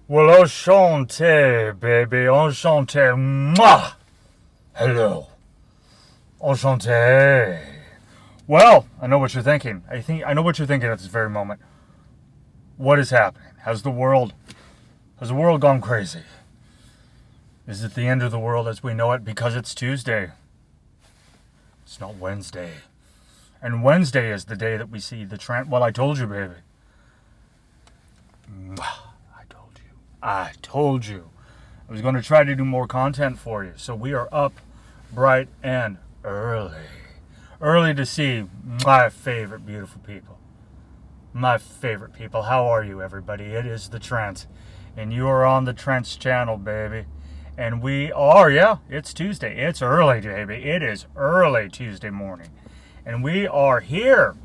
Well, enchanté, baby. Enchanté. Mwah! Hello. Enchanté. Well, I know what you're thinking. I know what you're thinking at this very moment. What is happening? Has the world gone crazy? Is it the end of the world as we know it because it's Tuesday? It's not Wednesday. And Wednesday is the day that we see the trend. Well, I told you, baby. I told you. I was going to try to do more content for you. So we are up bright and early. Early to see my favorite beautiful people. My favorite people. How are you, everybody? It is the Trent. And you are on the Trent's channel, baby. And we are, yeah, it's Tuesday. It's early, baby. It is early Tuesday morning. And we are here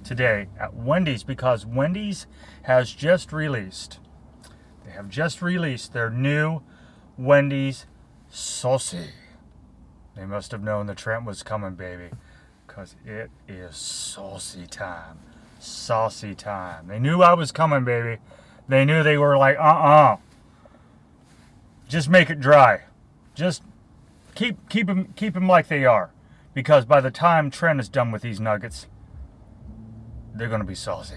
today at Wendy's because Wendy's has just released. They have just released their new Wendy's Saucy. They must have known the Trent was coming, baby, because it is saucy time. Saucy time. They knew I was coming, baby. They knew. They were like, just make it dry. Just keep them like they are, because by the time Trent is done with these nuggets, they're gonna be saucy.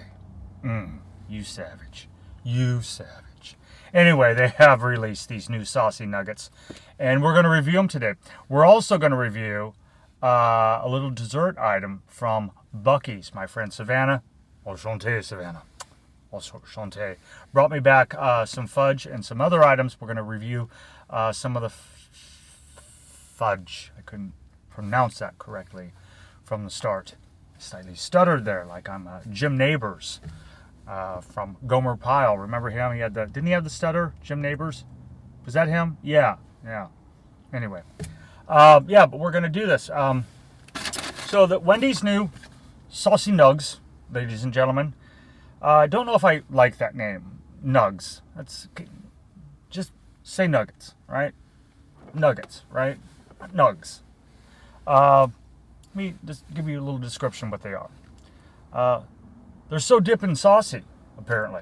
You savage. You savage. Anyway, they have released these new saucy nuggets, and we're going to review them today. We're also going to review a little dessert item from Buc-ee's. My friend Savannah, enchanté, Savannah, enchanté, brought me back some fudge and some other items. We're going to review some of the fudge. I couldn't pronounce that correctly from the start. Slightly stuttered there, like I'm Jim Neighbors. From Gomer Pyle. Remember him? Didn't he have the stutter? Jim Neighbors? Was that him? Yeah. Anyway. But we're going to do this. So the Wendy's new Saucy Nuggs, ladies and gentlemen. I don't know if I like that name. Nuggs. Just say nuggets, right? Nuggets, right? Nuggs. Let me just give you a little description of what they are. They're so dipping saucy, apparently.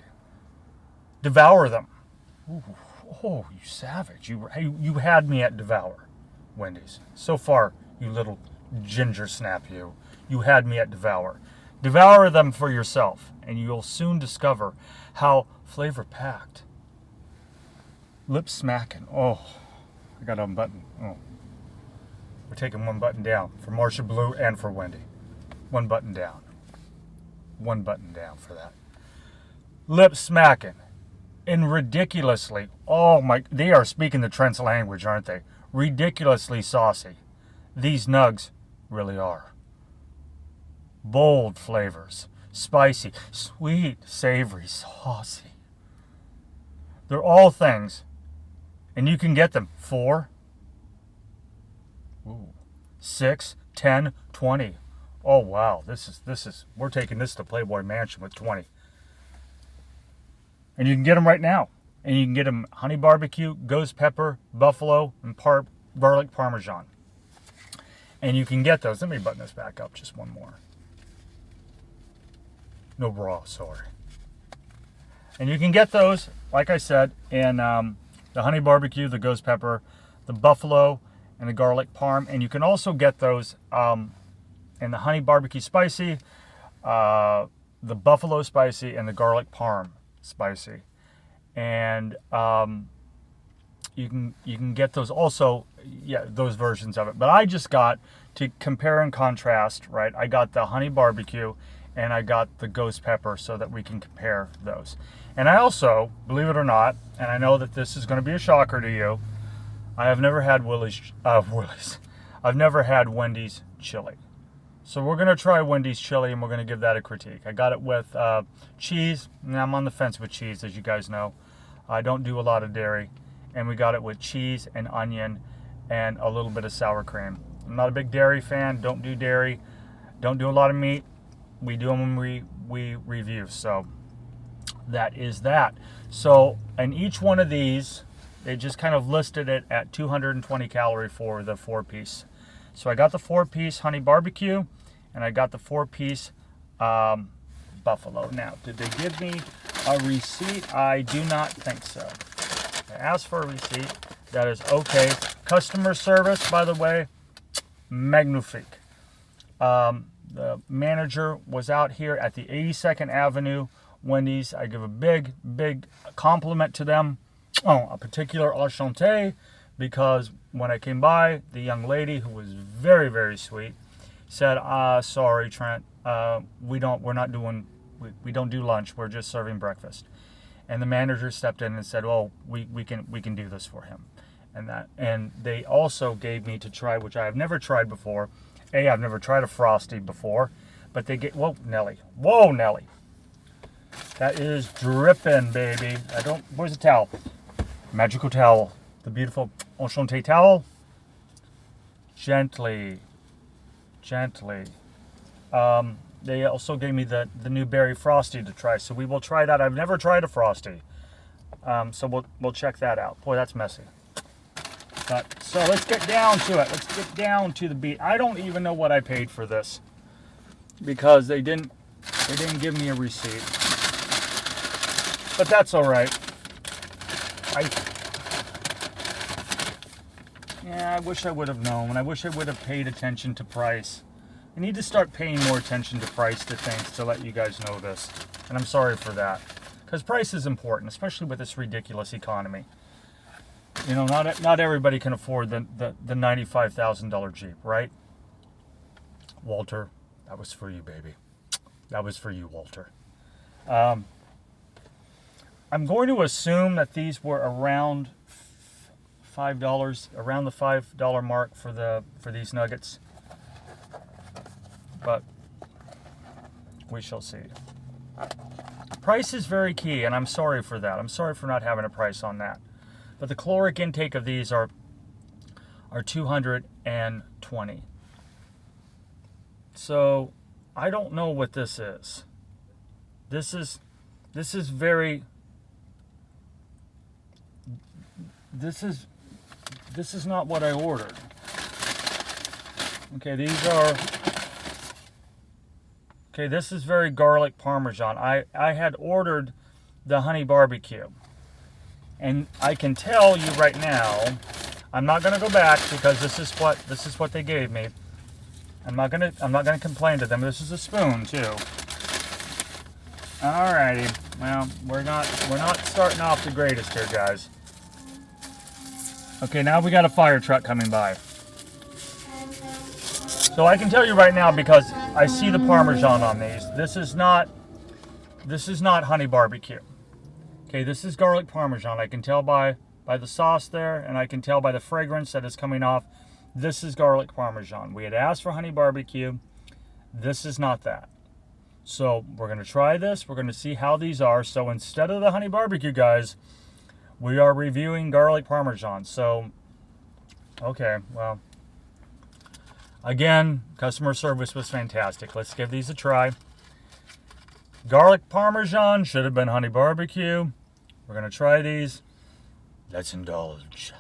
Devour them. Ooh, oh, you savage. You had me at devour, Wendy's. So far, you little ginger snap you. You had me at devour. Devour them for yourself, and you'll soon discover how flavor-packed. Lip smacking. Oh, I got to unbutton. Oh. We're taking one button down for Marcia Blue and for Wendy. One button down. One button down for that. Lip smacking. And ridiculously, they are speaking the Trent's language, aren't they? Ridiculously saucy. These nugs really are. Bold flavors. Spicy, sweet, savory, saucy. They're all things. And you can get them for 6, 10, 20. Oh wow, this is we're taking this to Playboy Mansion with 20. And you can get them right now. And you can get them honey barbecue, ghost pepper, buffalo, and garlic parmesan. And you can get those. Let me button this back up just one more. No bra, sorry. And you can get those, like I said, in the honey barbecue, the ghost pepper, the buffalo, and the garlic parm. And you can also get those and the honey barbecue spicy, the buffalo spicy, and the garlic parm spicy. And you can get those also, those versions of it. But I just got, to compare and contrast, right? I got the honey barbecue and I got the ghost pepper so that we can compare those. And I also, believe it or not, and I know that this is going to be a shocker to you, I have never had I've never had Wendy's chili. So we're going to try Wendy's chili, and we're going to give that a critique. I got it with cheese, and I'm on the fence with cheese, as you guys know. I don't do a lot of dairy. And we got it with cheese and onion and a little bit of sour cream. I'm not a big dairy fan. Don't do dairy. Don't do a lot of meat. We do them when we review. So that is that. So in each one of these, they just kind of listed it at 220 calorie for the 4-piece. So I got the 4-piece honey barbecue, and I got the 4-piece buffalo. Now, did they give me a receipt? I do not think so. I asked for a receipt. That is okay. Customer service, by the way, magnifique. The manager was out here at the 82nd Avenue Wendy's. I give a big, big compliment to them. Oh, a particular enchanté, because when I came by, the young lady, who was very, very sweet, said, sorry, Trent, we don't do lunch. We're just serving breakfast. And the manager stepped in and said, "Oh, we can do this for him." And they also gave me to try, which I have never tried before. I've never tried a Frosty before, but they get, whoa, Nelly. That is dripping, baby. Where's the towel? Magical towel. The beautiful enchanté towel. Gently. They also gave me the new berry Frosty to try, so we will try that. I've never tried a Frosty, so we'll check that out. Boy, that's messy. But so let's get down to it. Let's get down to the beat. I don't even know what I paid for this, because they didn't give me a receipt. But that's all right. I wish I would have known. I wish I would have paid attention to price. I need to start paying more attention to price to things to let you guys know this. And I'm sorry for that. Because price is important, especially with this ridiculous economy. You know, not everybody can afford the $95,000 Jeep, right? Walter, that was for you, baby. That was for you, Walter. I'm going to assume that these were around $5, around the $5 mark for these nuggets. But we shall see. Price is very key, and I'm sorry for that. I'm sorry for not having a price on that. But the caloric intake of these are 220. So I don't know what this is. This is very. This is not what I ordered. Okay, these are. Okay, this is very garlic parmesan. I had ordered the honey barbecue. And I can tell you right now, I'm not going to go back, because this is what they gave me. I'm not going to complain to them. This is a spoon too. Alrighty. Well, we're not starting off the greatest here, guys. Okay, now we got a fire truck coming by. So I can tell you right now, because I see the parmesan on these. This is not honey barbecue. Okay, this is garlic parmesan. I can tell by the sauce there, and I can tell by the fragrance that is coming off. This is garlic parmesan. We had asked for honey barbecue. This is not that. So we're going to try this. We're going to see how these are. So instead of the honey barbecue, guys, we are reviewing garlic parmesan. So, okay, well, again, customer service was fantastic. Let's give these a try. Garlic parmesan, should have been honey barbecue. We're going to try these. Let's indulge.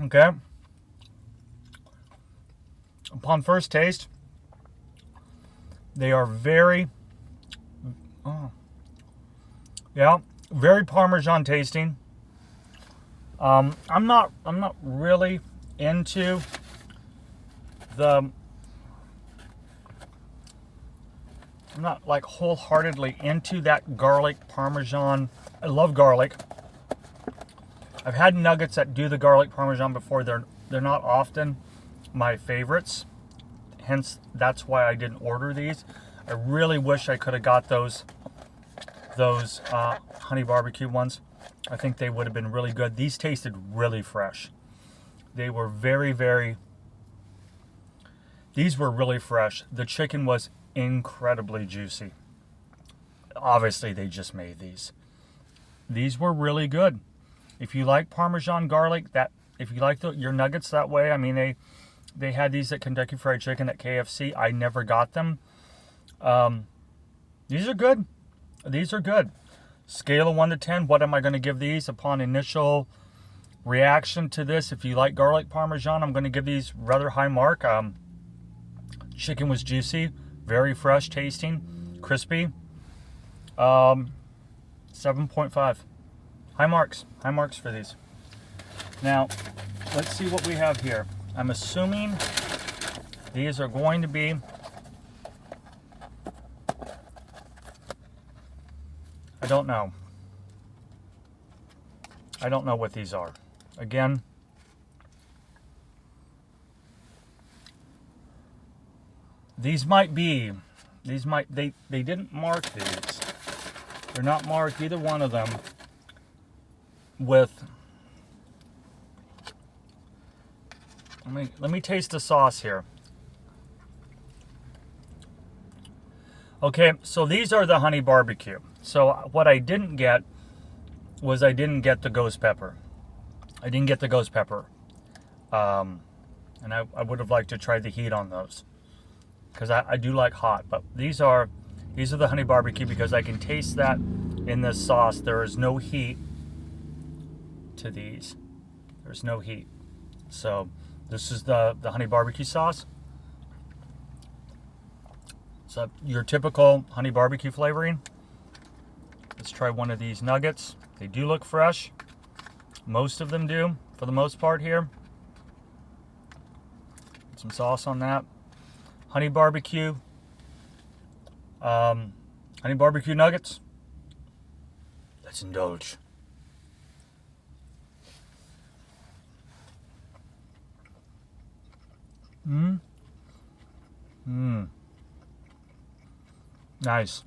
Okay. Upon first taste, they are very, very parmesan tasting. I'm not really into I'm not like wholeheartedly into that garlic parmesan. I love garlic. I've had nuggets that do the garlic parmesan before. They're not often my favorites. Hence, that's why I didn't order these. I really wish I could have got those honey barbecue ones. I think they would have been really good. These tasted really fresh. They were these were really fresh. The chicken was incredibly juicy. Obviously, they just made these. These were really good. If you like Parmesan garlic, if you like your nuggets that way, I mean, They had these at Kentucky Fried Chicken at KFC. I never got them. These are good. These are good. Scale of 1 to 10. What am I going to give these upon initial reaction to this? If you like garlic parmesan, I'm going to give these rather high mark. Chicken was juicy, very fresh tasting, crispy. 7.5. High marks for these. Now, let's see what we have here. I'm assuming these are going to be I don't know what these are. Again, they didn't mark these. They're not marked, either one of them, with, let me taste the sauce here. Okay, so these are the honey barbecue. So what I didn't get was I didn't get the ghost pepper. And I would have liked to try the heat on those, because I do like hot. But these are the honey barbecue, because I can taste that in this sauce. There is no heat to these. There's no heat. So this is the honey barbecue sauce. So your typical honey barbecue flavoring. Let's try one of these nuggets. They do look fresh. Most of them do, for the most part here. Put some sauce on that. Honey barbecue. Honey barbecue nuggets. Let's indulge. Nice.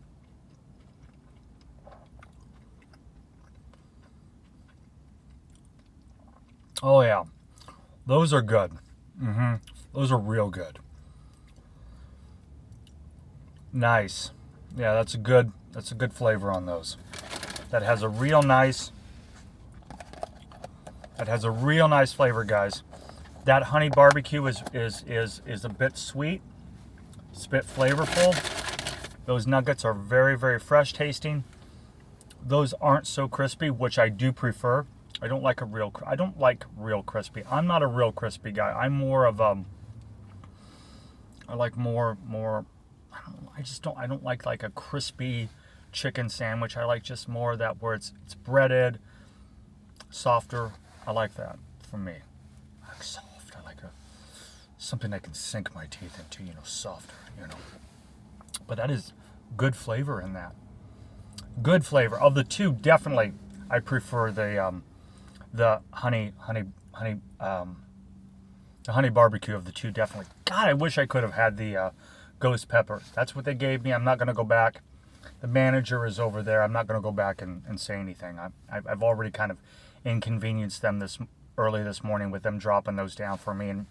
Oh yeah, those are good. Those are real good. Nice. Yeah, that's a good flavor on those. That has a real nice flavor, guys. That honey barbecue is a bit sweet. It's a bit flavorful. Those nuggets are very, very fresh tasting. Those aren't so crispy, which I do prefer. I don't like real crispy. I'm not a real crispy guy. I'm more of I like more I don't like a crispy chicken sandwich. I like just more of that where it's breaded, softer. I like that for me. I like soft. I like something I can sink my teeth into, softer, But that is good flavor in that. Good flavor. Of the two, definitely I prefer the honey barbecue of the two, definitely. God, I wish I could have had the ghost pepper. That's what they gave me. I'm not going to go back. The manager is over there. I'm not going to go back and say anything. I've already kind of inconvenienced them early this morning with them dropping those down for me and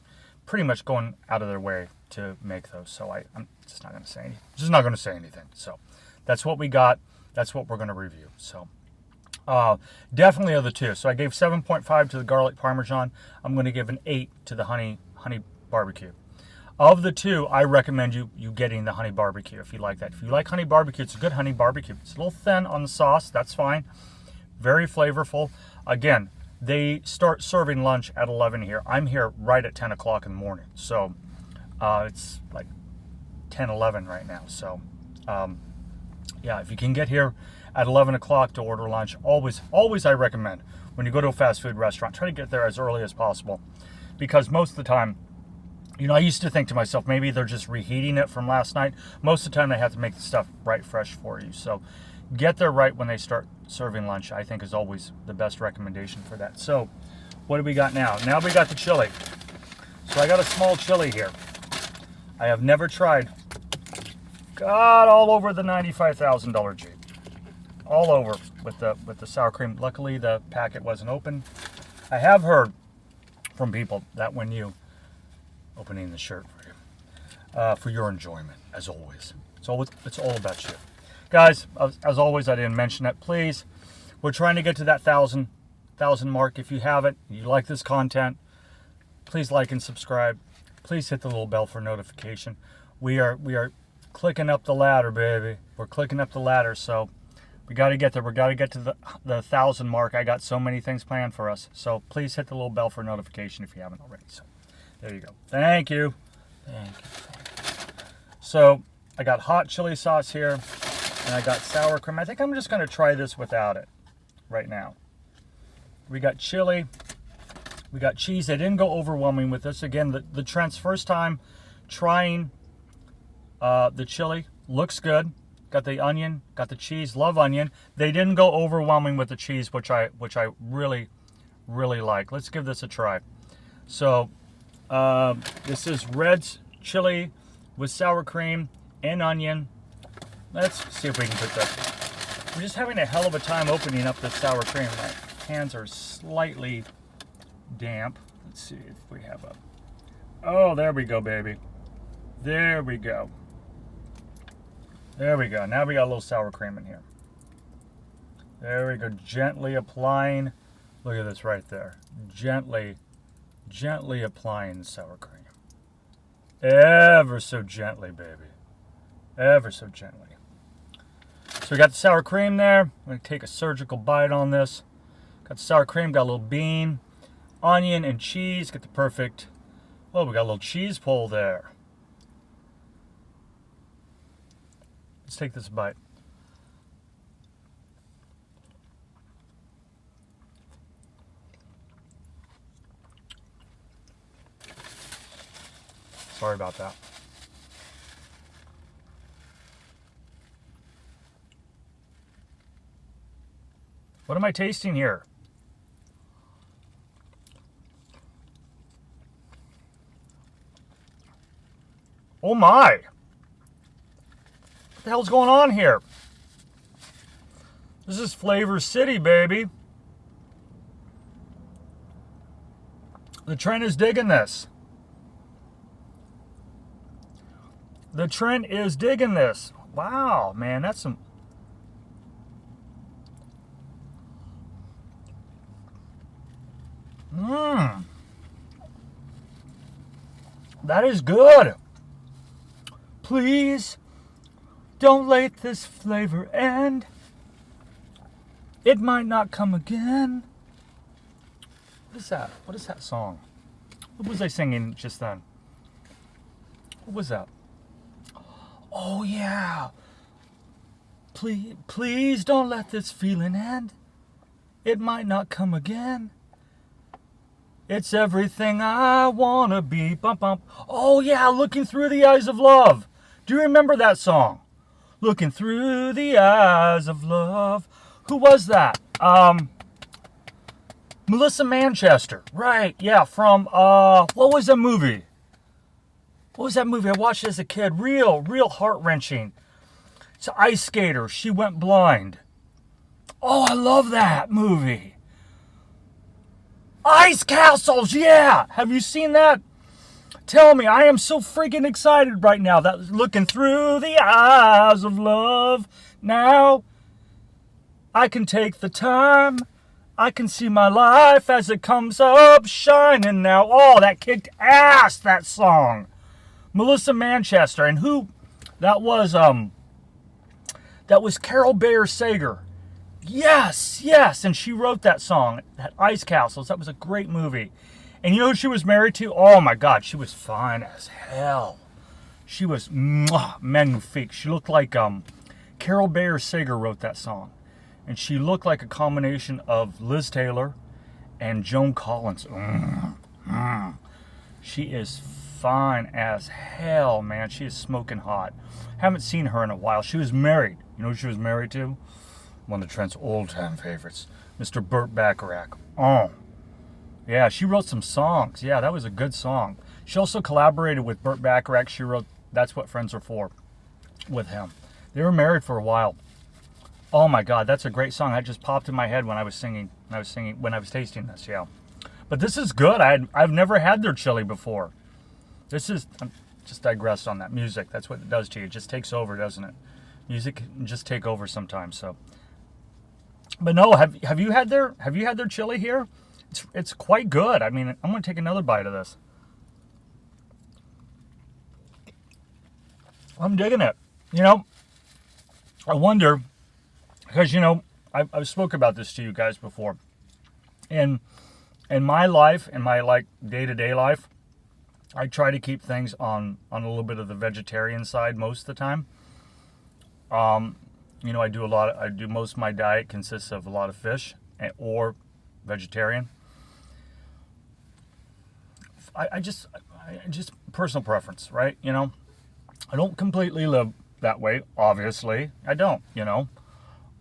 pretty much going out of their way to make those. So I'm just not going to say anything. So that's what we got. That's what we're going to review. So definitely of the two. So I gave 7.5 to the garlic parmesan. I'm going to give an 8 to the honey barbecue. Of the two, I recommend you getting the honey barbecue if you like that. If you like honey barbecue, it's a good honey barbecue. It's a little thin on the sauce. That's fine. Very flavorful. Again, they start serving lunch at 11 here. I'm here right at 10 o'clock in the morning. So it's like 10:11 right now. So yeah, if you can get here at 11 o'clock to order lunch, always I recommend when you go to a fast food restaurant, try to get there as early as possible, because most of the time, I used to think to myself, maybe they're just reheating it from last night. Most of the time, they have to make the stuff right fresh for you. So get there right when they start serving lunch, I think, is always the best recommendation for that. So what do we got now? Now we got the chili. So I got a small chili here. I have never tried. God, all over the $95,000 Jeep. All over with the sour cream. Luckily, the packet wasn't open. I have heard from people that when you opening the shirt for your enjoyment, as always. It's all about you. Guys, as always, I didn't mention it. Please, we're trying to get to that 1,000 mark. If you haven't, you like this content, please like and subscribe. please hit the little bell for notification. We are clicking up the ladder, baby. We're clicking up the ladder, so we got to get there. We got to get to the 1,000 mark. I got so many things planned for us. So please hit the little bell for notification if you haven't already. So there you go. Thank you. Thank you. So I got hot chili sauce here, and I got sour cream. I think I'm just going to try this without it right now. We got chili. We got cheese. They didn't go overwhelming with this. Again, the Trent's first time trying the chili. Looks good. Got the onion, got the cheese. Love onion. They didn't go overwhelming with the cheese, which I really, really like. Let's give this a try. So this is red chili with sour cream and onion. Let's see if we can put that. We're just having a hell of a time opening up this sour cream. My hands are slightly damp. Let's see if we have a... Oh, there we go, baby. There we go. There we go. Now we got a little sour cream in here. There we go. Gently applying. Look at this right there. Gently applying the sour cream. Ever so gently, baby. Ever so gently. So we got the sour cream there. I'm going to take a surgical bite on this. Got the sour cream, got a little bean, onion, and cheese. Get the perfect... Oh, we got a little cheese pull there. Let's take this bite. Sorry about that. What am I tasting here? Oh my! What the hell's going on here? This is Flavor City, baby. The Trent is digging this. The Trent is digging this. Wow, man, that's some... That is good. Please don't let this flavor end. It might not come again. What is that? What is that song? What was I singing just then? What was that? Oh yeah. Please don't let this feeling end. It might not come again. It's everything I wanna be. Bump, bump. Oh yeah, Looking Through the Eyes of Love. Do you remember that song? Looking Through the Eyes of Love. Who was that? Melissa Manchester. Right, yeah, from, what was that movie? What was that movie? I watched it as a kid. Real heart-wrenching. It's Ice Skater. She Went Blind. Oh, I love that movie. Ice Castles, yeah! Have you seen that? Tell me, I am so freaking excited right now. That Looking Through the Eyes of Love. Now, I can take the time. I can see my life as it comes up shining now. Oh, that kicked ass, that song. Melissa Manchester. And who? That was Carol Bayer Sager. Yes, and she wrote that song, that Ice Castles. That was a great movie. And you know who she was married to? Oh my God, she was fine as hell. She was magnifique. She looked like Carol Bayer Sager wrote that song, and she looked like a combination of Liz Taylor and Joan Collins. She is fine as hell, man. She is smoking hot. Haven't seen her in a while. She was married. You know who she was married to? One of Trent's old-time favorites, Mr. Burt Bacharach. Oh, yeah, she wrote some songs. Yeah, that was a good song. She also collaborated with Burt Bacharach. She wrote That's What Friends Are For with him. They were married for a while. Oh my God, that's a great song. That just popped in my head when I was singing. When I was tasting this. Yeah, but this is good. I've never had their chili before. This is... I'm just digressed on that music. That's what it does to you. It just takes over, doesn't it? Music can just take over sometimes. So. But no, have you had their chili here? It's quite good. I mean, I'm going to take another bite of this. I'm digging it. You know, I wonder, because, you know, I've spoke about this to you guys before. In my life, in my like day-to-day life, I try to keep things on a little bit of the vegetarian side most of the time. You know, I do most of my diet consists of a lot of fish or vegetarian. I just personal preference, right? You know, I don't completely live that way. Obviously, I don't. You know,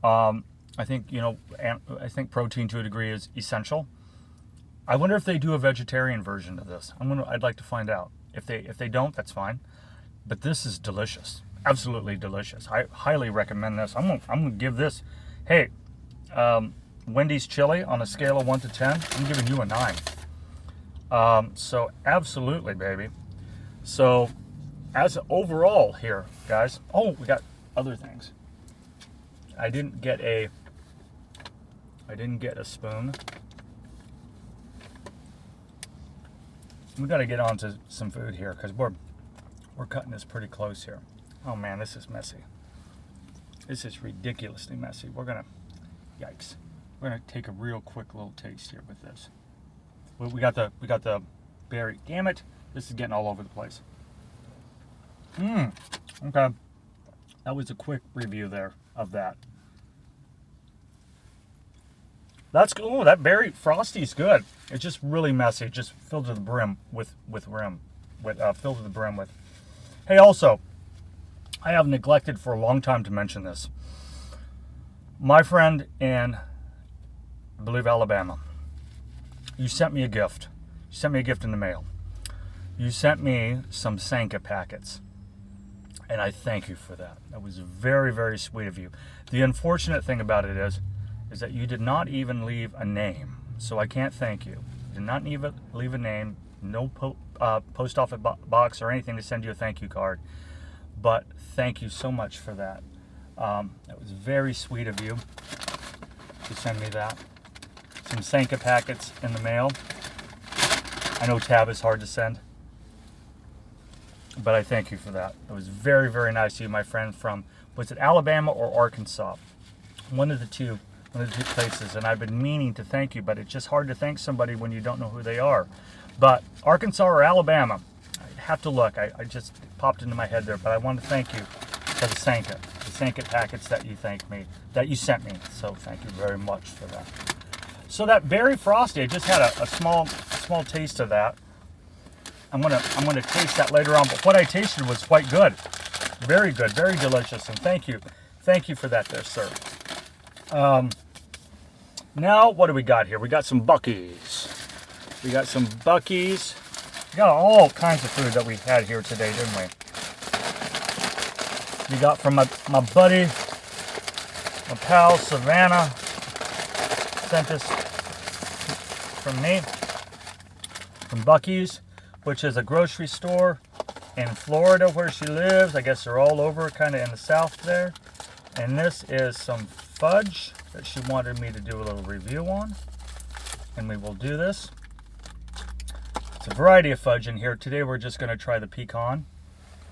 I think, you know, I think protein to a degree is essential. I wonder if they do a vegetarian version of this. I'd like to find out. If they don't, that's fine. But this is delicious, absolutely delicious. I highly recommend this. I'm gonna give this. Hey, Wendy's chili on a scale of 1 to 10. I'm giving you a 9. So absolutely, baby. So as overall here, guys. Oh, we got other things. I didn't get a spoon. We got to get on to some food here because we're cutting this pretty close here. Oh man, this is messy. This is ridiculously messy. Yikes. We're gonna take a real quick little taste here with this. We got the berry. Damn it! This is getting all over the place. Okay. That was a quick review there of that. That's good. Oh, that berry Frosty's good. It's just really messy. Just filled to the brim with filled to the brim with. Hey, also, I have neglected for a long time to mention this. My friend in, I believe, Alabama, you sent me a gift. You sent me a gift in the mail. You sent me some Sanka packets. And I thank you for that. That was very, very sweet of you. The unfortunate thing about it is that you did not even leave a name. So I can't thank you. You did not even leave a name, no post office box or anything to send you a thank you card. But thank you so much for that. That was very sweet of you to send me that. Some Sanka packets in the mail. I know tab is hard to send, but I thank you for that. It was very, very nice of you, my friend, from, was it Alabama or Arkansas? One of the two places, and I've been meaning to thank you, but it's just hard to thank somebody when you don't know who they are. But Arkansas or Alabama, I have to look. I just popped into my head there, but I want to thank you for the Sanka packets that you sent me. So thank you very much for that. So that berry Frosty, I just had a small taste of that. I'm gonna taste that later on, but what I tasted was quite good. Very good, very delicious, and thank you for that there, sir. Now, what do we got here? We got some Buc-ee's. We got all kinds of food that we had here today, didn't we? We got from my buddy, my pal, Savannah, sent this from me, from Buc-ee's, which is a grocery store in Florida where she lives. I guess they're all over, kind of in the south there. And this is some fudge that she wanted me to do a little review on, and we will do this. It's a variety of fudge in here. Today we're just going to try the pecan.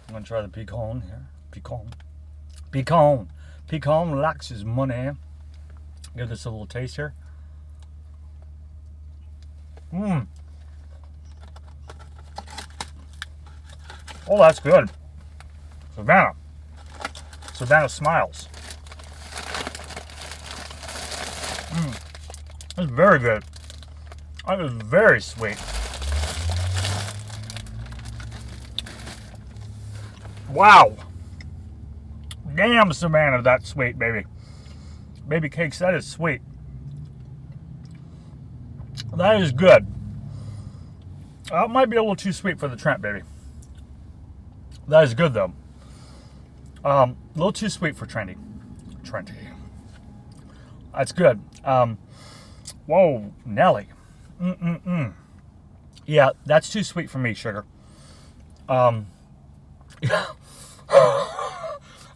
I'm going to try the pecan here. Pecan likes his money. Give this a little taste here. Oh, that's good. Savannah smiles. That's very good. That is very sweet. Wow. Damn, Savannah, that's sweet, baby. Baby cakes, that is sweet. That is good. It might be a little too sweet for the Trent, baby. That is good, though. A little too sweet for Trenty. That's good. Whoa, Nelly. Yeah, that's too sweet for me, sugar. I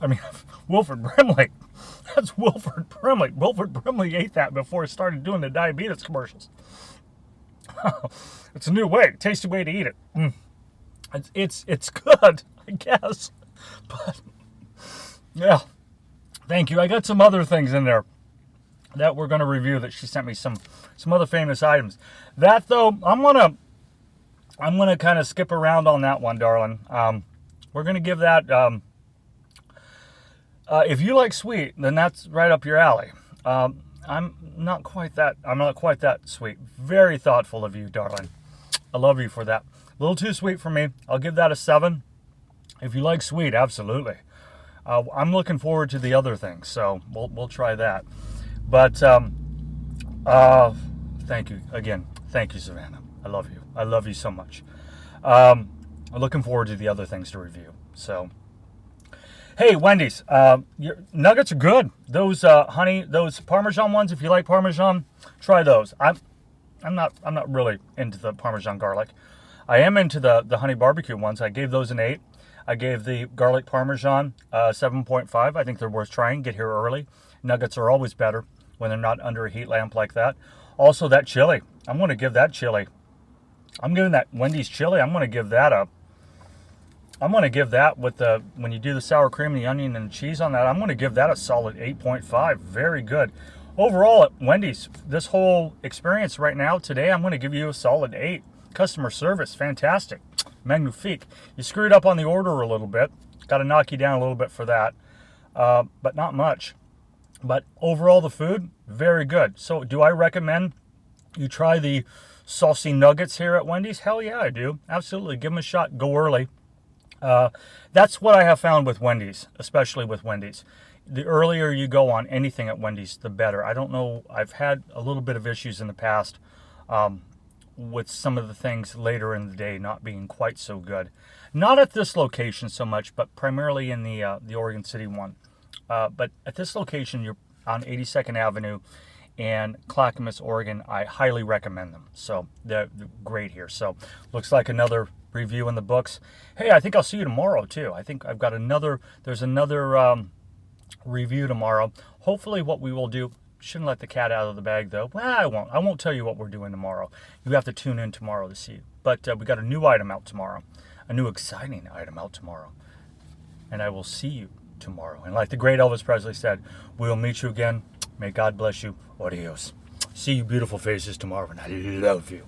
mean, Wilford Brimley. That's Wilford Brimley. Wilford Brimley ate that before he started doing the diabetes commercials. It's a new way, tasty way to eat it. It's good, I guess. But yeah, thank you. I got some other things in there that we're going to review that she sent me some other famous items. That though, I'm gonna kind of skip around on that one, darling. We're gonna give that. If you like sweet, then that's right up your alley. I'm not quite that sweet. Very thoughtful of you, darling. I love you for that. A little too sweet for me. I'll give that a 7. If you like sweet, absolutely. I'm looking forward to the other things, so we'll try that. But thank you again. Thank you, Savannah. I love you. I love you so much. I'm looking forward to the other things to review. So, hey, Wendy's, your nuggets are good. Those those Parmesan ones. If you like Parmesan, try those. I'm not really into the Parmesan garlic. I am into the honey barbecue ones. I gave those an 8. I gave the garlic Parmesan 7.5. I think they're worth trying. Get here early. Nuggets are always better when they're not under a heat lamp like that. Also, that chili. I'm going to give that chili. I'm giving that Wendy's chili. I'm going to give that with when you do the sour cream, the onion, and the cheese on that, I'm going to give that a solid 8.5. Very good. Overall, at Wendy's, this whole experience right now, today, I'm going to give you a solid 8. Customer service, fantastic. Magnifique. You screwed up on the order a little bit. Got to knock you down a little bit for that. But not much. But overall, the food, very good. So do I recommend you try the Saucy nuggets here at Wendy's? Hell yeah, I do. Absolutely. Give them a shot. Go early. That's what I have found with Wendy's, especially with Wendy's. The earlier you go on anything at Wendy's, the better. I don't know. I've had a little bit of issues in the past with some of the things later in the day not being quite so good. Not at this location so much, but primarily in the Oregon City one. But at this location, you're on 82nd Avenue and Clackamas, Oregon. I highly recommend them. So they're great here. So looks like another review in the books. Hey, I think I'll see you tomorrow too. I think I've got there's another review tomorrow. Hopefully what we will do, shouldn't let the cat out of the bag though. Well, I won't tell you what we're doing tomorrow. You have to tune in tomorrow to see. But we got a new item out tomorrow. A new exciting item out tomorrow. And I will see you tomorrow. And like the great Elvis Presley said, we'll meet you again. May God bless you. Adios. See you beautiful faces tomorrow, and I love you.